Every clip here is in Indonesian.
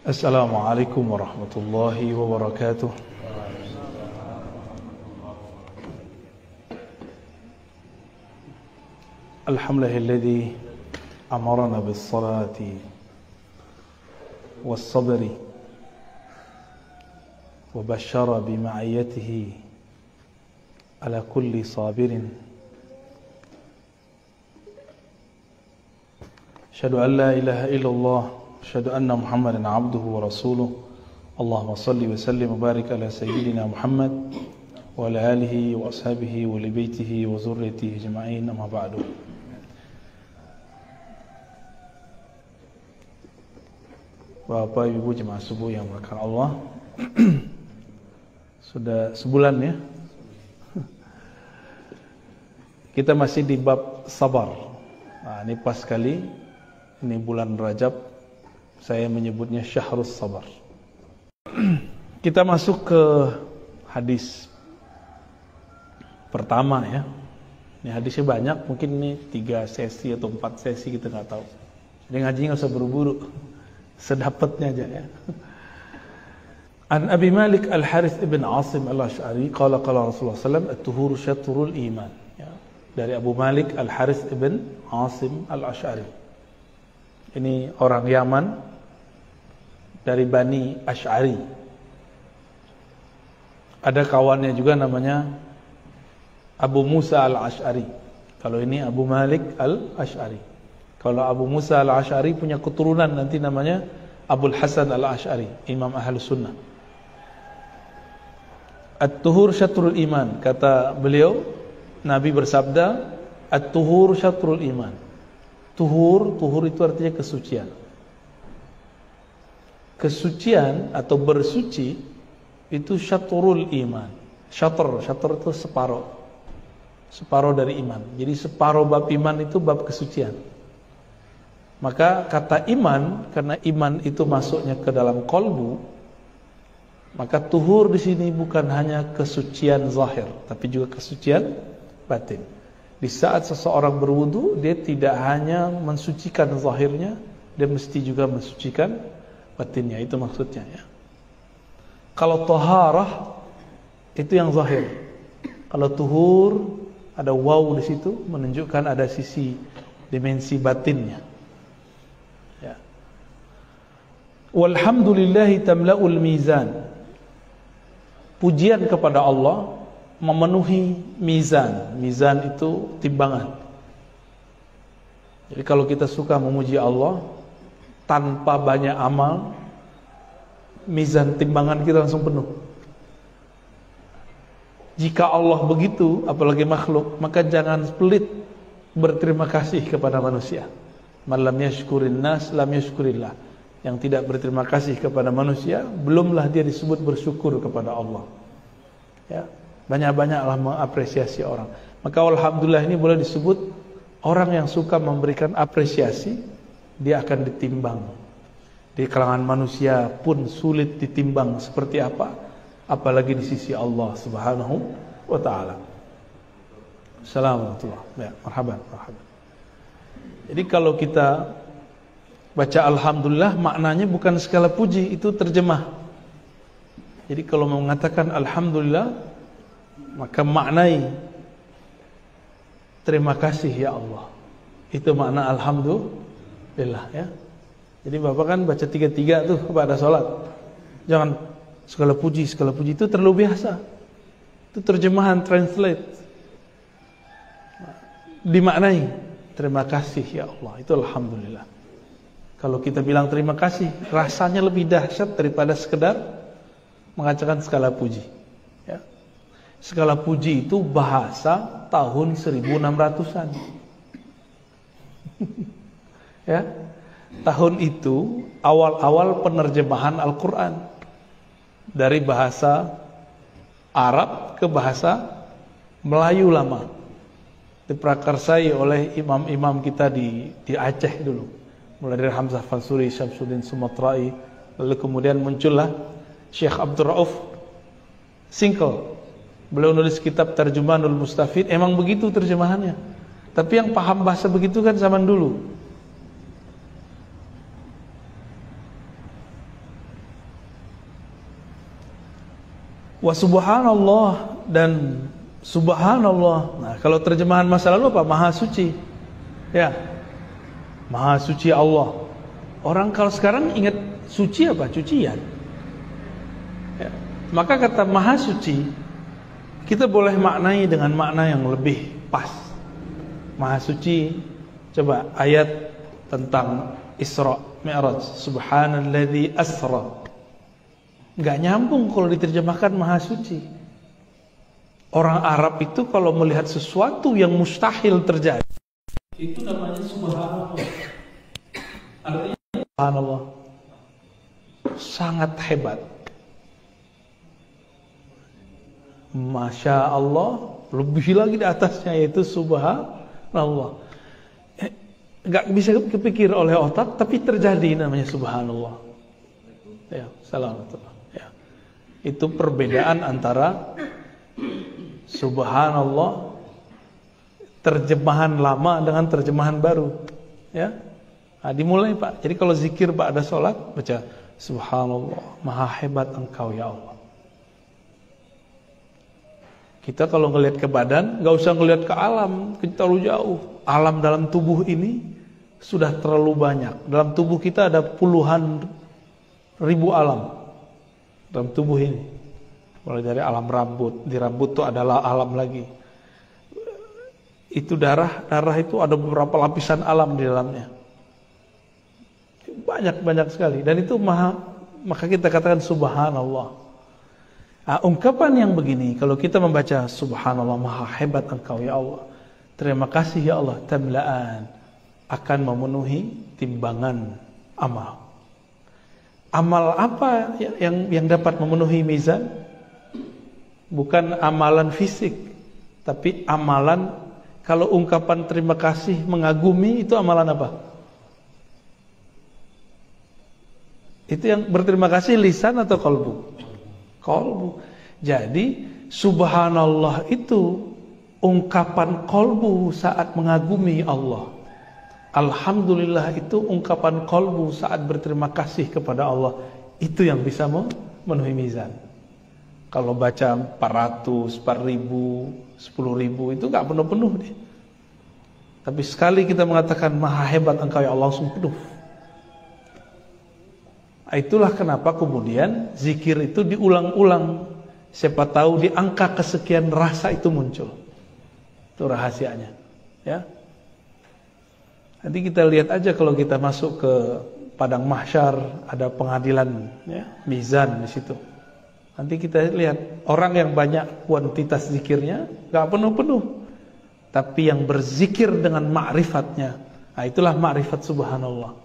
Assalamualaikum warahmatullahi wabarakatuh. Alhamdulillahilladzi amarna bis-salati was-sabri wa basyara bima'iyatihi ala kulli sabirin. Asyhadu an la ilaha illallah asyhadu anna Muhammadan abduhu wa rasuluh. Allahumma salli wa sallim wa barik ala sayyidina Muhammad wa ala alihi wa ashabihi wa li baitihi wa zurriyyatihi ajma'in, amma ba'du. Bapak Ibu jemaah subuh yang dimuliakan Allah, sudah sebulan ya kita masih di bab sabar. Nah, ini pas sekali, ini bulan Rajab, saya menyebutnya Syahrus Sabar. Kita masuk ke hadis pertama ya. Ini hadisnya banyak, mungkin ini 3 sesi atau 4 sesi, kita nggak tahu. Jadi ngaji nggak usah buru-buru, sedapatnya aja ya. An Abi Malik Al-Harith ibn Asim Al-Ash'ari qala qala Rasulullah SAW at-tuhuru syatrul iman ya. Dari Abu Malik Al-Harith ibn Asim Al-Ash'ari. Ini orang Yaman dari Bani Ash'ari. Ada kawannya juga namanya Abu Musa Al-Ash'ari. Kalau ini Abu Malik Al-Ash'ari. Kalau Abu Musa Al-Ash'ari punya keturunan nanti namanya Abul Hasan Al-Ash'ari, Imam Ahlus Sunnah. At-tuhur syatrul iman. Kata beliau, Nabi bersabda, At-tuhur syatrul iman. Tuhur itu artinya kesucian. Kesucian atau bersuci itu syatrul iman. Syatr itu separuh dari iman. Jadi separuh bab iman itu bab kesucian. Maka kata iman, karena iman itu masuknya ke dalam kolbu, maka tuhur di sini bukan hanya kesucian zahir, tapi juga kesucian batin. Di saat seseorang berwudu, dia tidak hanya mensucikan zahirnya, dia mesti juga mensucikan batinnya. Itu maksudnya ya. Kalau taharah itu yang zahir. Kalau tuhur ada waw di situ, menunjukkan ada sisi dimensi batinnya. Ya. Walhamdulillahi tamla'ul mizan. Pujian kepada Allah memenuhi mizan. Mizan itu timbangan. Jadi kalau kita suka memuji Allah tanpa banyak amal, mizan timbangan kita langsung penuh. Jika Allah begitu, apalagi makhluk, maka jangan pelit berterima kasih kepada manusia. Man lam yashkurin nas lam yashkurillah. Yang tidak berterima kasih kepada manusia, belumlah dia disebut bersyukur kepada Allah. Ya, banyak-banyaklah mengapresiasi orang. Maka alhamdulillah ini boleh disebut orang yang suka memberikan apresiasi, dia akan ditimbang. Di kalangan manusia pun sulit ditimbang seperti apa, apalagi di sisi Allah Subhanahu wa taala. Assalamualaikum. Ya, marhaban. Jadi kalau kita baca alhamdulillah, maknanya bukan segala puji, itu terjemah. Jadi kalau mau mengatakan alhamdulillah, maka maknai terima kasih ya Allah. Itu makna alhamdulillah ya. Jadi Bapak kan baca 3-3 tuh pada sholat. Jangan segala puji itu terlalu biasa. Itu terjemahan, translate. Dimaknai terima kasih ya Allah, itu alhamdulillah. Kalau kita bilang terima kasih, rasanya lebih dahsyat daripada sekedar mengatakan segala puji ya. Segala puji itu bahasa tahun 1600-an ya. Tahun itu awal-awal penerjemahan Al-Quran dari bahasa Arab ke bahasa Melayu lama, diprakarsai oleh imam-imam kita di Aceh dulu, mulai dari Hamzah Fansuri, Syamsuddin Sumatrai, lalu kemudian muncullah Syekh Abdul Rauf Singkel. Beliau nulis kitab Tarjumanul Mustafid, emang begitu terjemahannya. Tapi yang paham bahasa begitu kan zaman dulu. Wa subhanallah dan subhanallah. Nah, kalau terjemahan masa lalu apa? Maha suci. Ya. Maha suci Allah. Orang kalau sekarang ingat suci apa? Cucian. Ya. Maka kata maha suci kita boleh maknai dengan makna yang lebih pas. Maha suci, coba ayat tentang Isra Mi'raj, subhanalladzi asra. Enggak nyambung kalau diterjemahkan maha suci. Orang Arab itu kalau melihat sesuatu yang mustahil terjadi, itu namanya subhanallah. Artinya subhanallah sangat hebat. Masya Allah, lebih lagi di atasnya yaitu subhanallah. Enggak bisa kepikir oleh otak, tapi terjadi namanya subhanallah. Ya, salamatullah. Ya. Itu perbedaan antara subhanallah terjemahan lama dengan terjemahan baru. Ya. Nah, dimulai Pak. Jadi kalau zikir Pak ada sholat, baca subhanallah, maha hebat engkau ya Allah. Kita kalau ngelihat ke badan, nggak usah ngelihat ke alam, kita terlalu jauh. Alam dalam tubuh ini sudah terlalu banyak. Dalam tubuh kita ada puluhan ribu alam dalam tubuh ini. Mulai dari alam rambut, di rambut itu adalah alam lagi. Itu darah itu ada beberapa lapisan alam di dalamnya. Banyak sekali. Dan itu maka kita katakan subhanallah. Nah, ungkapan yang begini, kalau kita membaca subhanallah, maha hebat engkau ya Allah, terima kasih ya Allah, tamla'an, akan memenuhi timbangan amal. Amal apa yang dapat memenuhi mizan? Bukan amalan fisik, tapi amalan, kalau ungkapan terima kasih mengagumi, itu amalan apa? Itu yang berterima kasih lisan atau qalbu? Qalbu. Jadi subhanallah itu ungkapan qalbu saat mengagumi Allah. Alhamdulillah itu ungkapan qalbu saat berterima kasih kepada Allah. Itu yang bisa memenuhi mizan. Kalau baca 400, 4000, 10.000 itu gak penuh-penuh deh. Tapi sekali kita mengatakan maha hebat engkau ya Allah, langsung penuh. Itulah kenapa kemudian zikir itu diulang-ulang. Siapa tahu di angka kesekian rasa itu muncul. Itu rahasianya. Ya. Nanti kita lihat aja kalau kita masuk ke padang mahsyar, ada pengadilan, ya, mizan di situ. Nanti kita lihat orang yang banyak kuantitas zikirnya gak penuh-penuh, tapi yang berzikir dengan ma'rifatnya, nah itulah ma'rifat subhanallah.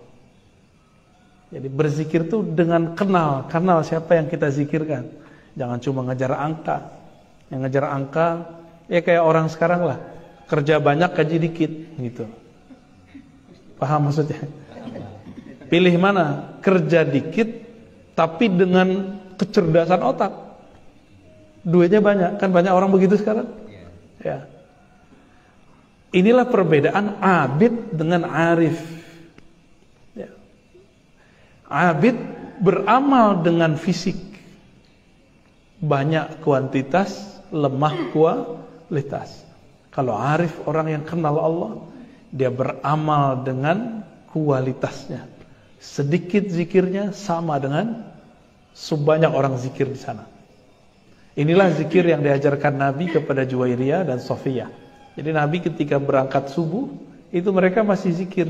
Jadi berzikir itu dengan kenal siapa yang kita zikirkan. Jangan cuma ngejar angka. Yang ngejar angka ya kayak orang sekarang lah, kerja banyak gaji dikit gitu. Paham maksudnya? Pilih mana? Kerja dikit tapi dengan kecerdasan otak. Duitnya banyak, kan banyak orang begitu sekarang. Ya. Inilah perbedaan abid dengan arif. Ya. Abid beramal dengan fisik, banyak kuantitas, lemah kualitas. Kalau arif, orang yang kenal Allah, dia beramal dengan kualitasnya. Sedikit zikirnya sama dengan sebanyak orang zikir di sana. Inilah zikir yang diajarkan Nabi kepada Juwairiyah dan Sofiyah. Jadi Nabi ketika berangkat subuh, itu mereka masih zikir.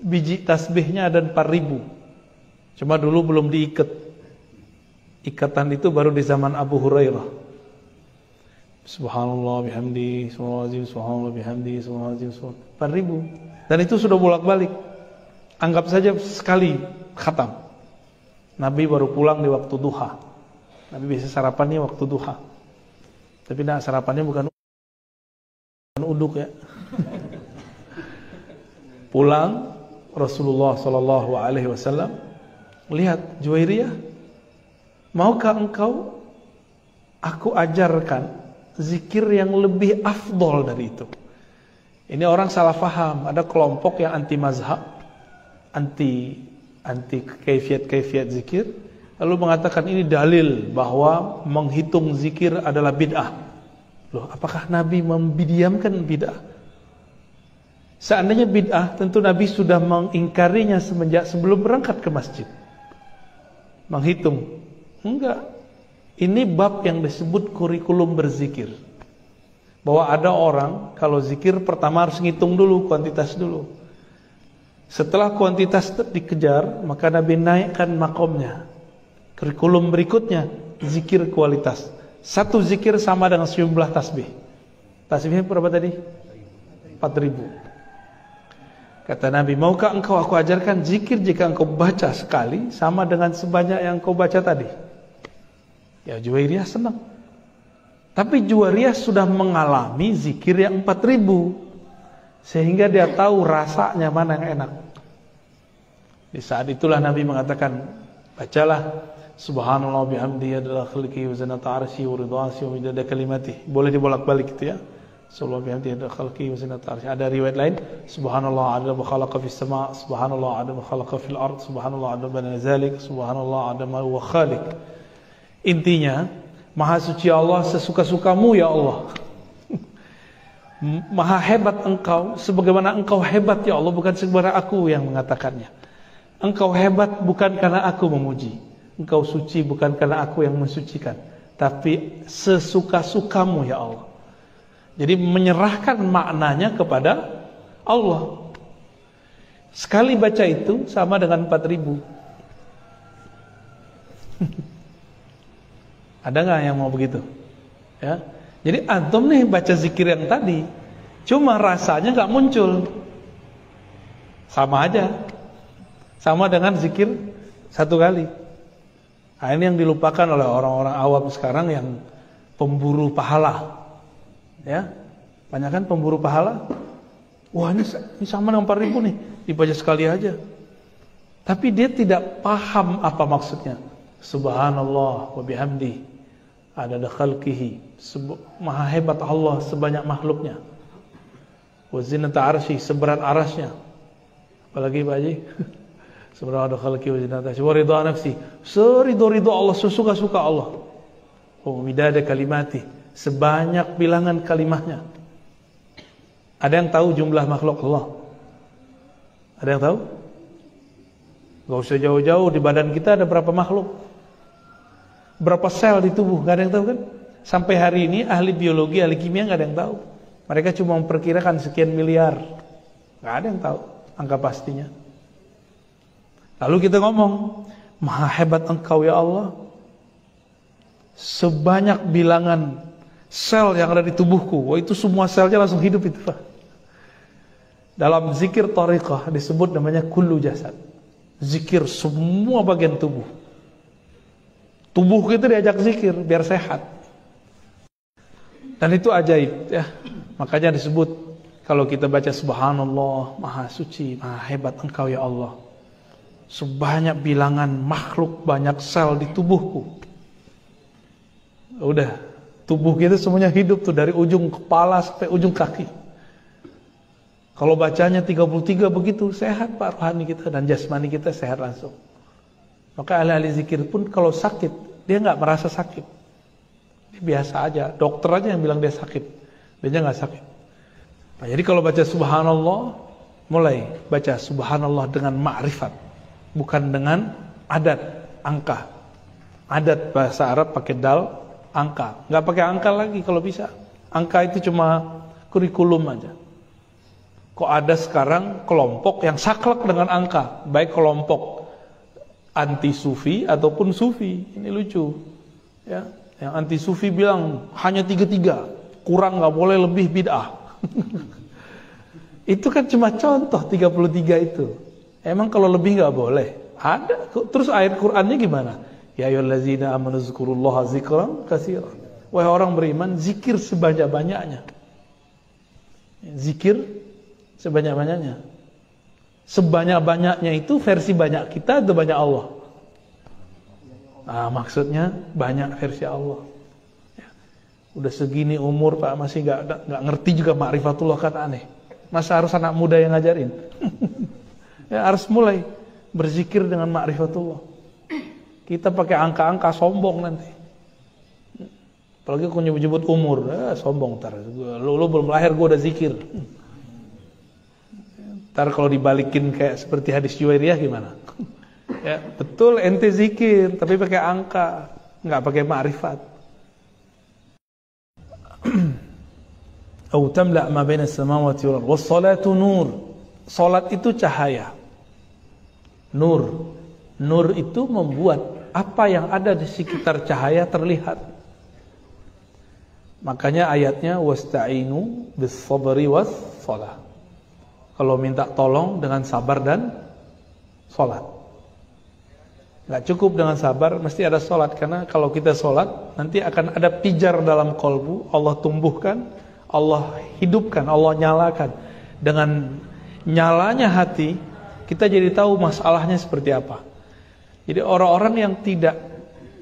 Biji tasbihnya ada 4.000. Cuma dulu belum diikat. Ikatan itu baru di zaman Abu Hurairah. Subhanallah bihamdi, subhanallah bihamdi, subhanallah 4.000. Dan itu sudah bolak-balik. Anggap saja sekali khatam. Nabi baru pulang di waktu duha. Nabi biasa sarapannya waktu duha. Tapi nah, sarapannya bukan uduk ya. Pulang Rasulullah SAW lihat Juwairiyah, maukah engkau aku ajarkan zikir yang lebih afdol dari itu? Ini orang salah faham. Ada kelompok yang anti mazhab, anti kaifiat zikir. lalu mengatakan ini dalil bahwa menghitung zikir adalah bid'ah. Loh, apakah Nabi memdiamkan bid'ah? Seandainya bid'ah, tentu Nabi sudah mengingkarinya semenjak sebelum berangkat ke masjid. Menghitung. Enggak. Ini bab yang disebut kurikulum berzikir. Bahwa ada orang kalau zikir pertama harus ngitung dulu, kuantitas dulu. Setelah kuantitas dikejar, maka Nabi naikkan makomnya. Kurikulum berikutnya, zikir kualitas. Satu zikir sama dengan sejumlah tasbih. Tasbihnya berapa tadi? 4.000. Kata Nabi, maukah engkau aku ajarkan zikir jika engkau baca sekali sama dengan sebanyak yang engkau baca tadi? Ya, Juwairiyah senang. Tapi Juwairiyah sudah mengalami zikir yang 4.000, sehingga dia tahu rasanya mana yang enak. Di saat itulah Nabi mengatakan, bacalah subhanallah bihamdihi adalah khalqihi wa zinata arsyihi wa ridwansi wa midada kalimatihi. Boleh dibolak-balik gitu ya. Subhanallah bihamdihi adalah khalqihi wa zinata arsyihi. Ada riwayat lain, subhanallah adada ma khalaqa fis sama', subhanallah adada ma khalaqa fil ard, subhanallah adada ma nazalik, subhanallah adada ma huwa khaliq. Intinya, maha suci Allah sesuka-sukamu ya Allah. Maha hebat engkau sebagaimana engkau hebat ya Allah, bukan sebagaimana aku yang mengatakannya. Engkau hebat bukan karena aku memuji, engkau suci bukan karena aku yang mensucikan, tapi sesuka-sukamu ya Allah. Jadi menyerahkan maknanya kepada Allah. Sekali baca itu sama dengan 4.000. Ada nggak yang mau begitu? Ya. Jadi antum nih baca zikir yang tadi, cuma rasanya nggak muncul. Sama aja. Sama dengan zikir satu kali. Nah, ini yang dilupakan oleh orang-orang awam sekarang yang pemburu pahala. Ya, banyak kan pemburu pahala. Wah, ini sama dengan 4.000 nih, dibaca sekali aja. Tapi dia tidak paham apa maksudnya. Subhanallah wa bihamdi adada khalqihi, maha hebat Allah sebanyak makhluknya. Wa zinata arsy, seberat arasnya. Apalagi Pak Haji? Subhanallah khalqihi wa zinata arsy wa ridha nafsi, seridho-ridho Allah, sesuka-suka Allah. Wa midada kalimati, sebanyak bilangan kalimahnya. Ada yang tahu jumlah makhluk Allah? Ada yang tahu? Gak usah jauh-jauh, di badan kita ada berapa makhluk? Berapa sel di tubuh? Gak ada yang tahu kan? Sampai hari ini ahli biologi, ahli kimia gak ada yang tahu. Mereka cuma memperkirakan sekian miliar. Gak ada yang tahu angka pastinya. Lalu kita ngomong, maha hebat engkau ya Allah, sebanyak bilangan sel yang ada di tubuhku. Wah, itu semua selnya langsung hidup itu Pak. Dalam zikir tariqah disebut namanya kullu jasad. Zikir semua bagian tubuh. Tubuh kita diajak zikir biar sehat. Dan itu ajaib ya. Makanya disebut kalau kita baca subhanallah, maha suci, maha hebat engkau ya Allah, sebanyak bilangan makhluk, banyak sel di tubuhku. Udah, tubuh kita semuanya hidup tuh dari ujung kepala sampai ujung kaki. Kalau bacanya 33 begitu, sehat Pak, rohani kita dan jasmani kita sehat langsung. Maka ahli-ahli zikir pun kalau sakit, dia nggak merasa sakit. Dia biasa aja, dokter aja yang bilang dia sakit, dia nggak sakit. Nah, jadi kalau baca subhanallah, mulai baca subhanallah dengan ma'rifat, bukan dengan adat, angka. Adat bahasa Arab pakai dal, angka. Nggak pakai angka lagi kalau bisa. Angka itu cuma kurikulum aja. Kok ada sekarang kelompok yang saklek dengan angka, baik kelompok anti sufi ataupun sufi. Ini lucu ya. Yang anti sufi bilang hanya 33, kurang nggak boleh lebih bid'ah. Itu kan cuma contoh 33 itu. Emang kalau lebih nggak boleh? Ada. Terus ayat Qur'annya gimana? Ya ayyuhallazina amanu dzkurullaha dzikran katsiran. Wahai orang beriman, zikir sebanyak-banyaknya. Zikir sebanyak-banyaknya. Sebanyak-banyaknya itu versi banyak kita atau banyak Allah? Nah, maksudnya banyak versi Allah. Ya. Udah segini umur Pak masih nggak ngerti juga ma'rifatullah, kan aneh. Masa harus anak muda yang ngajarin? Ya, harus mulai berzikir dengan ma'rifatullah. Kita pakai angka-angka sombong nanti. Apalagi aku nyebut-nyebut umur, sombong ntar. Lu belum lahir gue udah zikir. Ntar kalau dibalikin kayak seperti hadis Juwairiyah gimana? Ya, betul ente zikir, tapi pakai angka, nggak pakai ma'rifat. Au tamla ma baina as-samawati wal ardh. Was-salatu nur. Salat itu cahaya. Nur. Nur itu membuat apa yang ada di sekitar cahaya terlihat. Makanya ayatnya wasta'inu bis-sabri was-shalah. Kalau minta tolong dengan sabar dan salat. Nggak cukup dengan sabar, mesti ada salat. Karena kalau kita salat, nanti akan ada pijar dalam kolbu. Allah tumbuhkan, Allah hidupkan, Allah nyalakan. Dengan nyalanya hati, kita jadi tahu masalahnya seperti apa. Jadi orang-orang yang tidak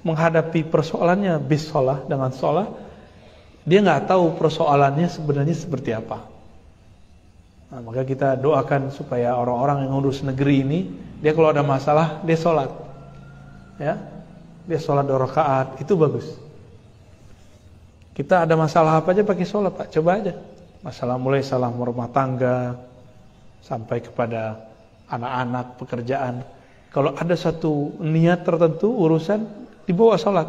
menghadapi persoalannya bis-shalah dengan salat, dia nggak tahu persoalannya sebenarnya seperti apa. Nah, maka kita doakan supaya orang-orang yang ngurus negeri ini, dia kalau ada masalah, dia sholat. Ya, dia sholat 2 rakaat, itu bagus. Kita ada masalah apa aja pakai sholat, Pak, coba aja. Masalah mulai salah rumah tangga, sampai kepada anak-anak, pekerjaan. Kalau ada satu niat tertentu, urusan, dibawa sholat.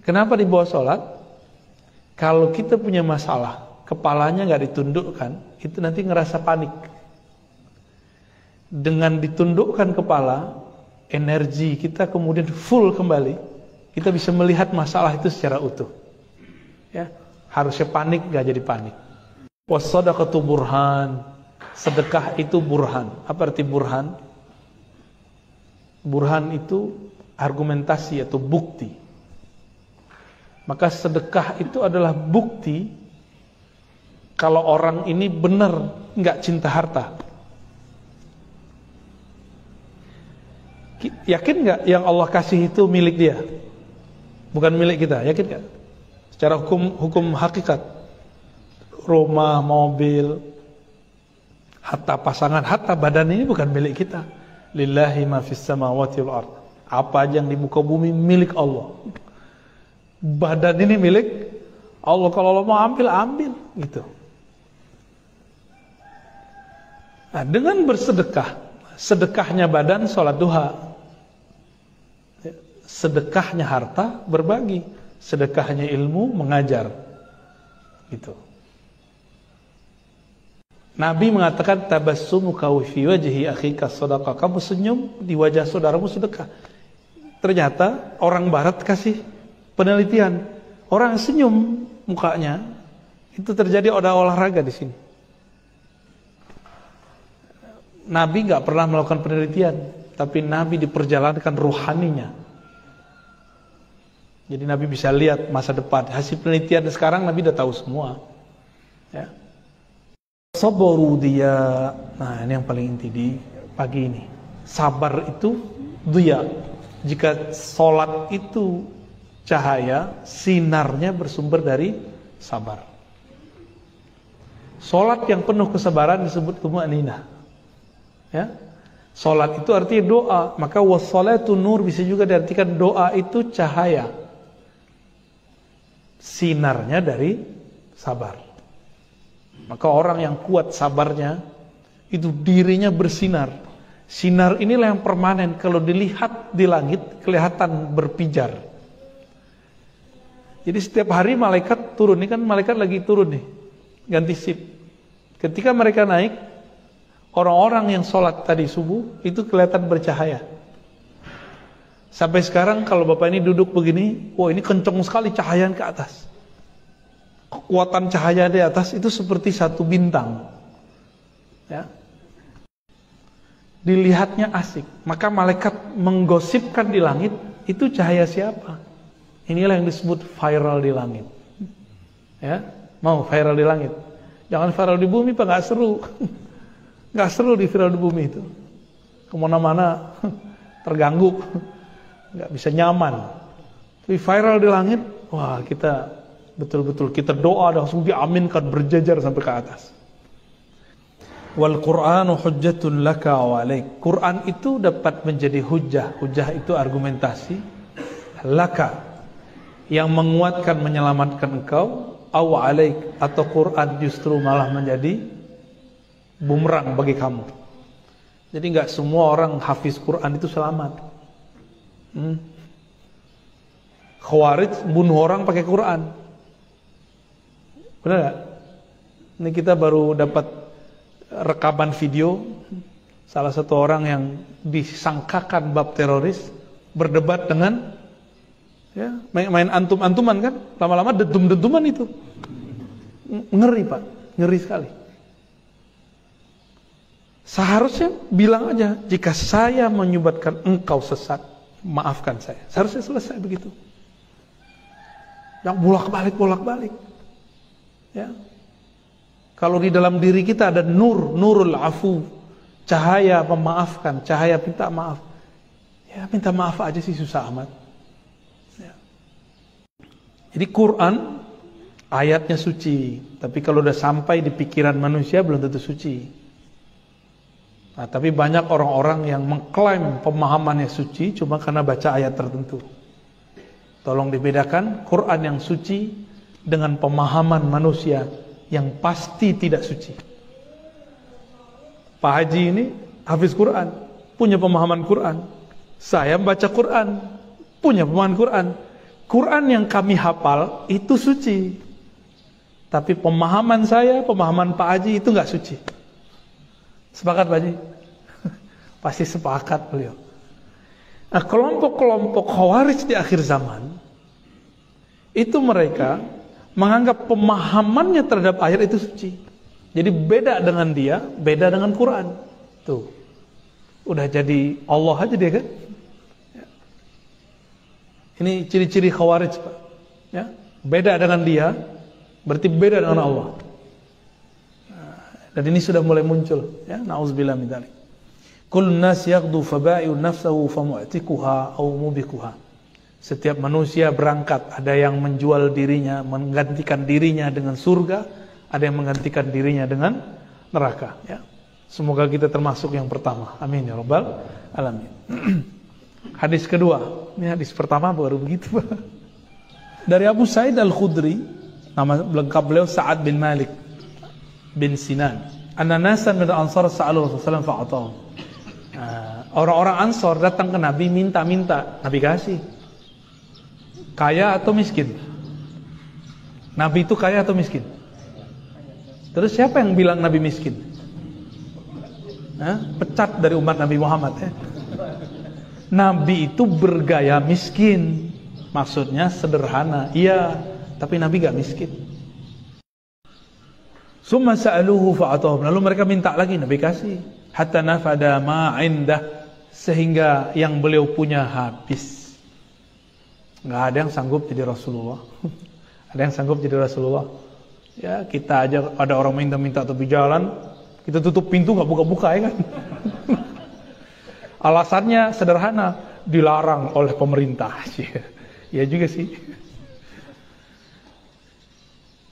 Kenapa dibawa sholat? Kalau kita punya masalah, kepalanya nggak ditundukkan, itu nanti ngerasa panik. Dengan ditundukkan kepala, energi kita kemudian full kembali, kita bisa melihat masalah itu secara utuh. Ya, harusnya panik nggak jadi panik. Was-shadaqatu burhan. Sedekah itu burhan. Apa arti burhan? Burhan itu argumentasi atau bukti. Maka sedekah itu adalah bukti kalau orang ini benar nggak cinta harta. Yakin nggak yang Allah kasih itu milik dia, bukan milik kita? Yakin nggak? Secara hukum hakikat, rumah, mobil, harta pasangan, harta badan ini bukan milik kita. Lillahi ma fis samawati wal ardh. Apa aja yang di muka bumi milik Allah. Badan ini milik Allah. Kalau Allah mau ambil, ambil gitu. Nah, dengan bersedekah, sedekahnya badan sholat duha, sedekahnya harta berbagi, sedekahnya ilmu mengajar, gitu. Nabi mengatakan tabassumuka fi wajhi akhika shadaqah. Kamu senyum di wajah saudaramu sedekah. Ternyata orang barat kasih penelitian, orang senyum mukanya itu terjadi olahraga di sini. Nabi nggak pernah melakukan penelitian, tapi Nabi diperjalankan ruhaninya. Jadi Nabi bisa lihat masa depan. Hasil penelitian sekarang Nabi udah tahu semua. Ya. Sabaru dia. Nah, ini yang paling inti di pagi ini. Sabar itu dia. Jika sholat itu cahaya, sinarnya bersumber dari sabar. Sholat yang penuh kesabaran disebut tuma'ninah. Ya, sholat itu artinya doa. Maka wassalatu nur bisa juga diartikan doa itu cahaya. Sinarnya dari sabar. Maka orang yang kuat sabarnya, itu dirinya bersinar. Sinar inilah yang permanen. Kalau dilihat di langit, kelihatan berpijar. Jadi setiap hari malaikat turun. Ini kan malaikat lagi turun nih, ganti sip. Ketika mereka naik, orang-orang yang sholat tadi subuh, itu kelihatan bercahaya. Sampai sekarang kalau Bapak ini duduk begini, wah ini kenceng sekali cahaya ke atas. Kekuatan cahaya di atas itu seperti satu bintang. Ya. Dilihatnya asik. Maka malaikat menggosipkan di langit, itu cahaya siapa? Inilah yang disebut viral di langit. Ya, mau viral di langit. Jangan viral di bumi, Pak, nggak seru. Nggak seru di viral di bumi itu. Kemana-mana terganggu, nggak bisa nyaman. Tapi viral di langit, wah kita betul-betul kita doa langsung diaminkan berjajar sampai ke atas. Wal Qur'anu hujjatun laka wa alaik. Quran itu dapat menjadi hujjah. Hujjah itu argumentasi. Laka, yang menguatkan, menyelamatkan engkau. Aw alaik, atau Quran justru malah menjadi bumerang bagi kamu. Jadi enggak semua orang hafiz Quran itu selamat. Khawarij bunuh orang pakai Quran. Benar gak? Ini kita baru dapat rekaman video salah satu orang yang disangkakan bab teroris berdebat dengan main antum-antuman kan, lama-lama dentum-dentuman itu. Ngeri Pak, ngeri sekali. Seharusnya bilang aja, jika saya menyebabkan engkau sesat, maafkan saya. Seharusnya selesai begitu. Yang bolak-balik. Ya. Kalau di dalam diri kita ada nurul afu, cahaya memaafkan, cahaya minta maaf. Ya minta maaf aja sih, susah amat. Ya. Jadi Quran ayatnya suci, tapi kalau udah sampai di pikiran manusia belum tentu suci. Nah, tapi banyak orang-orang yang mengklaim pemahamannya suci cuma karena baca ayat tertentu. Tolong dibedakan Quran yang suci dengan pemahaman manusia yang pasti tidak suci. Pak Haji ini hafiz Quran, punya pemahaman Quran. Saya baca Quran, punya pemahaman Quran. Quran yang kami hafal itu suci. Tapi pemahaman saya, pemahaman Pak Haji itu nggak suci. Sepakat Pak Haji? Pasti sepakat beliau. Nah, kelompok-kelompok Khawarij di akhir zaman itu mereka menganggap pemahamannya terhadap ayat itu suci. Jadi beda dengan dia, beda dengan Quran. Tuh. Udah jadi Allah aja dia kan? Ya. Ini ciri-ciri Khawarij, Pak. Ya. Beda dengan dia, berarti beda dengan Allah. Nah, dan ini sudah mulai muncul, ya. Nauzubillah min dzalik. Kullun nas yaghdu faba'i'u nafsahu famu'tikuha aw mubikuha. Setiap manusia berangkat, ada yang menjual dirinya, menggantikan dirinya dengan surga, ada yang menggantikan dirinya dengan neraka. Ya. Semoga kita termasuk yang pertama. Amin ya rabbal alamin. Hadis kedua, ini hadis pertama baru begitu. Dari Abu Sa'id Al-Khudri, nama lengkap beliau Sa'ad bin Malik bin Sinan. Anna nasan min Ansar sa'alu Rasulullah fa'atahum. Orang-orang Ansar datang ke Nabi minta-minta, Nabi kasih. Kaya atau miskin? Nabi itu kaya atau miskin? Terus siapa yang bilang Nabi miskin? Pecat dari umat Nabi Muhammad ya. Nabi itu bergaya miskin. Maksudnya sederhana. Iya, tapi Nabi gak miskin. Summa sa'aluhu fa'atahum. Lalu mereka minta lagi, Nabi kasih. Hatta nafada ma 'indah, sehingga yang beliau punya habis. Nggak ada yang sanggup jadi Rasulullah. Ada yang sanggup jadi Rasulullah. Ya kita aja ada orang minta-minta tepi jalan, kita tutup pintu nggak buka-buka ya kan. Alasannya sederhana, dilarang oleh pemerintah. Ya juga sih.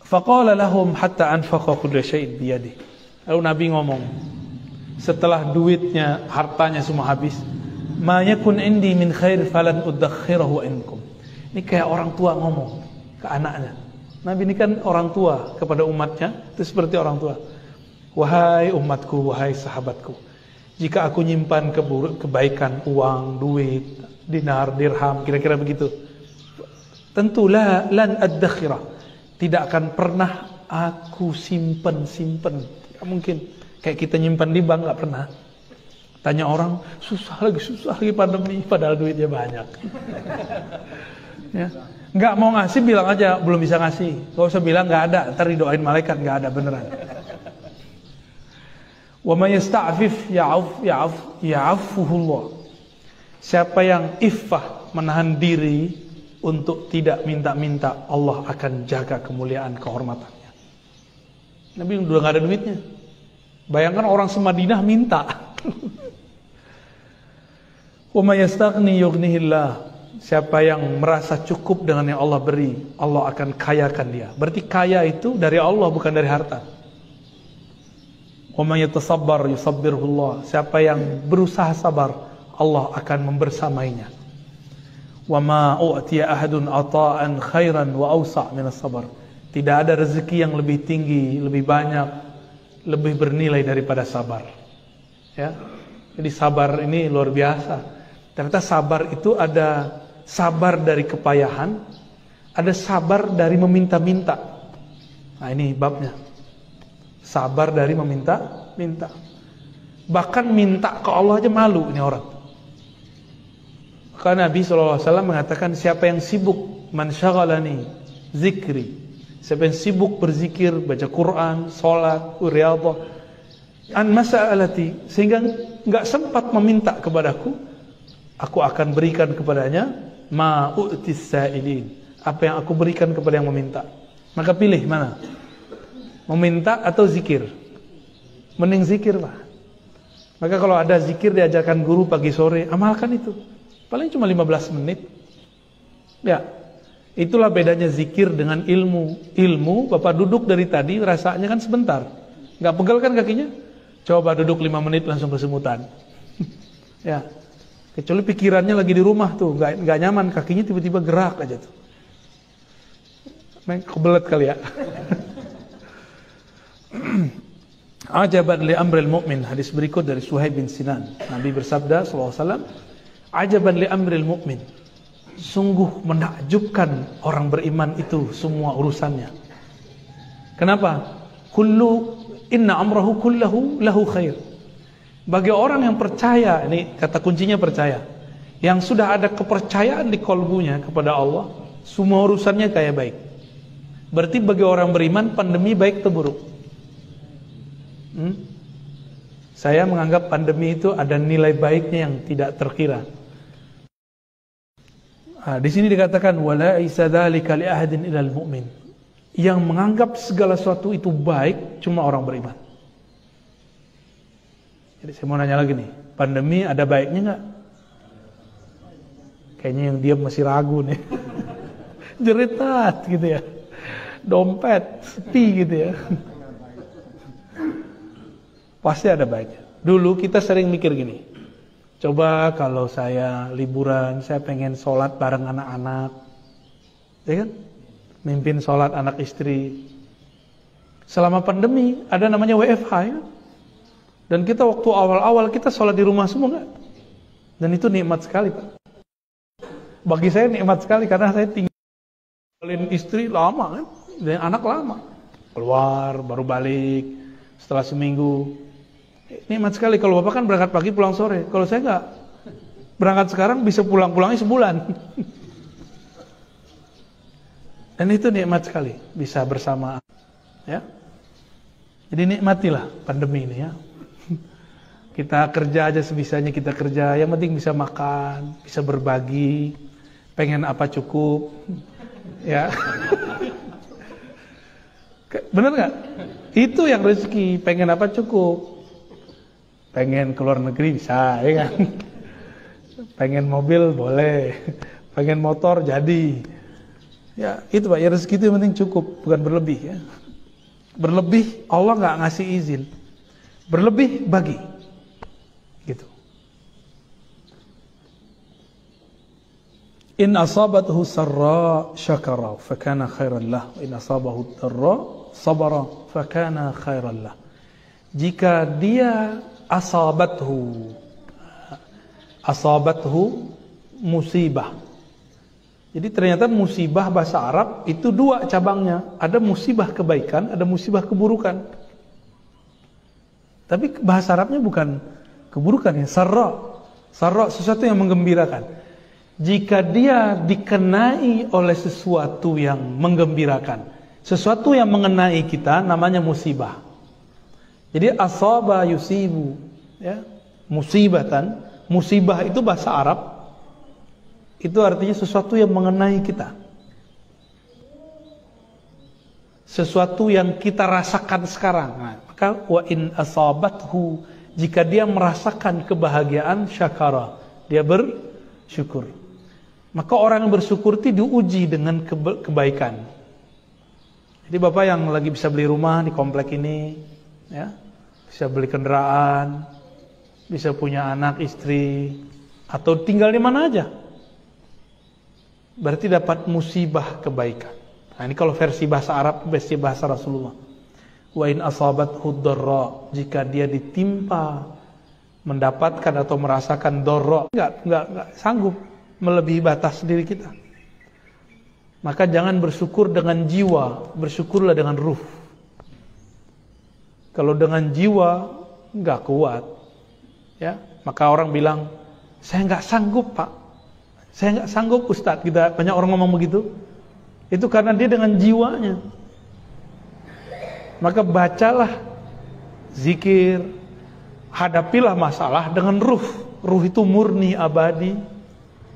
Faqala lahum hatta anfaqa kulla syai'in biyadihi. Lalu Nabi ngomong, setelah duitnya, hartanya semua habis, ma yakun indi min khair falan udakhirahu inkum. Ini kayak orang tua ngomong ke anaknya. Nabi ini kan orang tua kepada umatnya, itu seperti orang tua. Wahai umatku, wahai sahabatku, jika aku nyimpan kebaikan, uang, duit, dinar, dirham, kira-kira begitu, tentulah lan addakhirah, tidak akan pernah aku simpen. Tidak mungkin. Kayak kita nyimpan di bank nggak pernah. Tanya orang, susah lagi pandemi, padahal duitnya banyak. Ya. Nggak mau ngasih, bilang aja belum bisa ngasih. Gak usah bilang nggak ada, ntar didoain malaikat nggak ada beneran. Wa may yasta'fif ya'afuhullah. Siapa yang iffah, menahan diri untuk tidak minta-minta, Allah akan jaga kemuliaan kehormatannya. Nabi udah nggak ada duitnya. Bayangkan orang semadinah minta. Wa may yastaghni yughnihillah. Siapa yang merasa cukup dengan yang Allah beri, Allah akan kayakan dia. Berarti kaya itu dari Allah, bukan dari harta. Wa may yatasabbar yusabbirhullah. Siapa yang berusaha sabar, Allah akan membersamainya. Wa ma u'tiya ahadun ata'an khairan wa awsa' minas sabar. Tidak ada rezeki yang lebih tinggi, lebih banyak, lebih bernilai daripada sabar. Ya. Jadi sabar ini luar biasa. Ternyata sabar itu ada sabar dari kepayahan, ada sabar dari meminta-minta. Nah, ini babnya. Sabar dari meminta-minta. Bahkan minta ke Allah aja malu ini orang. Karena Nabi SAW mengatakan, siapa yang sibuk man syaghalani zikri, siapa yang sibuk berzikir, baca Quran, salat, riyadhah, an mas'alati, sehingga enggak sempat meminta kepadaku, aku akan berikan kepadanya ma u'tis sa'ilin, apa yang aku berikan kepada yang meminta. Maka pilih mana? Meminta atau zikir? Mending zikir, Pak. Maka kalau ada zikir diajarkan guru pagi sore, amalkan itu. Paling cuma 15 menit. Ya. Itulah bedanya zikir dengan ilmu. Ilmu, Bapak duduk dari tadi rasanya kan sebentar. Enggak pegel kan kakinya? Coba duduk 5 menit langsung kesemutan. Ya. Kecuali pikirannya lagi di rumah tuh, enggak nyaman, kakinya tiba-tiba gerak aja tuh. Kebelet kali ya. Ajaban li amril mu'min. Hadis berikut dari Suhaib bin Sinan. Nabi bersabda sallallahu alaihi wasallam, ajaban li amril mu'min. Sungguh menakjubkan orang beriman itu semua urusannya. Kenapa? Inna amrahu kullahu lahu khair. Bagi orang yang percaya, ini kata kuncinya percaya, yang sudah ada kepercayaan di kalbunya kepada Allah, semua urusannya kayak baik. Berarti bagi orang beriman, pandemi baik atau buruk? Saya menganggap pandemi itu ada nilai baiknya yang tidak terkira. Di sini dikatakan wala isadzalika li ahadin ilal mu'min. Yang menganggap segala sesuatu itu baik cuma orang beriman. Jadi saya mau nanya lagi nih, pandemi ada baiknya enggak? Kayaknya yang diam masih ragu nih. Jeritat gitu ya. Dompet sepi gitu ya. Pasti ada baiknya. Dulu kita sering mikir gini, coba kalau saya liburan, saya pengen sholat bareng anak-anak, ya kan? Mimpin sholat anak istri. Selama pandemi ada namanya WFH ya? Dan kita waktu awal-awal kita sholat di rumah semua nggak? Dan itu nikmat sekali, Pak. Bagi saya nikmat sekali karena saya tinggalin istri lama kan, dan anak lama. Keluar baru balik setelah seminggu. Nikmat sekali. Kalau Bapak kan berangkat pagi pulang sore. Kalau saya enggak, berangkat sekarang bisa pulang-pulangnya sebulan. Dan itu nikmat sekali, bisa bersama, ya. Jadi nikmatilah pandemi ini ya. Kita kerja aja sebisanya kita kerja. Yang penting bisa makan, bisa berbagi. Pengen apa cukup, ya. Bener nggak? Itu yang rezeki. Pengen apa cukup. Pengen keluar negeri bisa, ya kan? Pengen mobil boleh, pengen motor jadi. Ya itu Pak, ya rezeki itu yang penting cukup, bukan berlebih ya. Berlebih Allah nggak ngasih izin. Berlebih bagi, gitu. In asabathu sarra syakara fakana khairan lah, in asabahu dharra sabara fakana khairan lah. Jika dia asabathu musibah. Jadi ternyata musibah bahasa Arab itu dua cabangnya. Ada musibah kebaikan, ada musibah keburukan. Tapi bahasa Arabnya bukan keburukan ya, sarra. Sarra sesuatu yang menggembirakan. Jika dia dikenai oleh sesuatu yang menggembirakan, sesuatu yang mengenai kita namanya musibah. Jadi asaba yusibu, ya, musibatan, musibah itu bahasa Arab, itu artinya sesuatu yang mengenai kita, sesuatu yang kita rasakan sekarang. Nah, maka wa in asabathu, jika dia merasakan kebahagiaan, syakara, dia bersyukur. Maka orang yang bersyukur itu diuji dengan kebaikan. Jadi Bapak yang lagi bisa beli rumah di komplek ini, ya, bisa beli kendaraan, bisa punya anak, istri, atau tinggal di mana aja. Berarti dapat musibah kebaikan. Nah, ini kalau versi bahasa Arab, versi bahasa Rasulullah. Wa in asabathu dharra, jika dia ditimpa mendapatkan atau merasakan dharra, enggak sanggup melebihi batas diri kita. Maka jangan bersyukur dengan jiwa, bersyukurlah dengan ruh. Kalau dengan jiwa enggak kuat, ya, maka orang bilang, saya enggak sanggup, Pak. Saya enggak sanggup, Ustadz. Kita banyak orang ngomong begitu. Itu karena dia dengan jiwanya. Maka bacalah zikir, hadapilah masalah dengan ruh. Ruh itu murni, abadi.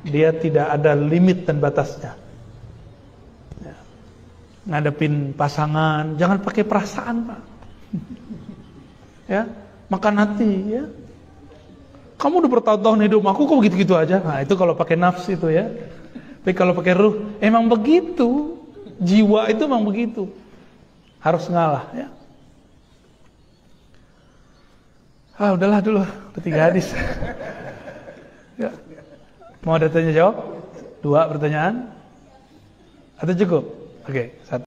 Dia tidak ada limit dan batasnya. Ya. Ngadepin pasangan, jangan pakai perasaan, Pak. Ya, makan hati, ya. Kamu udah bertahun-tahun hidup aku kok gitu-gitu aja. Nah, itu kalau pakai nafsu itu, ya. Tapi kalau pakai ruh, emang begitu. Jiwa itu emang begitu. Harus ngalah, ya. Udahlah dulu, udah 3 hadis. Ya. Mau ada tanya jawab? 2 pertanyaan? Atau cukup? Oke, 1.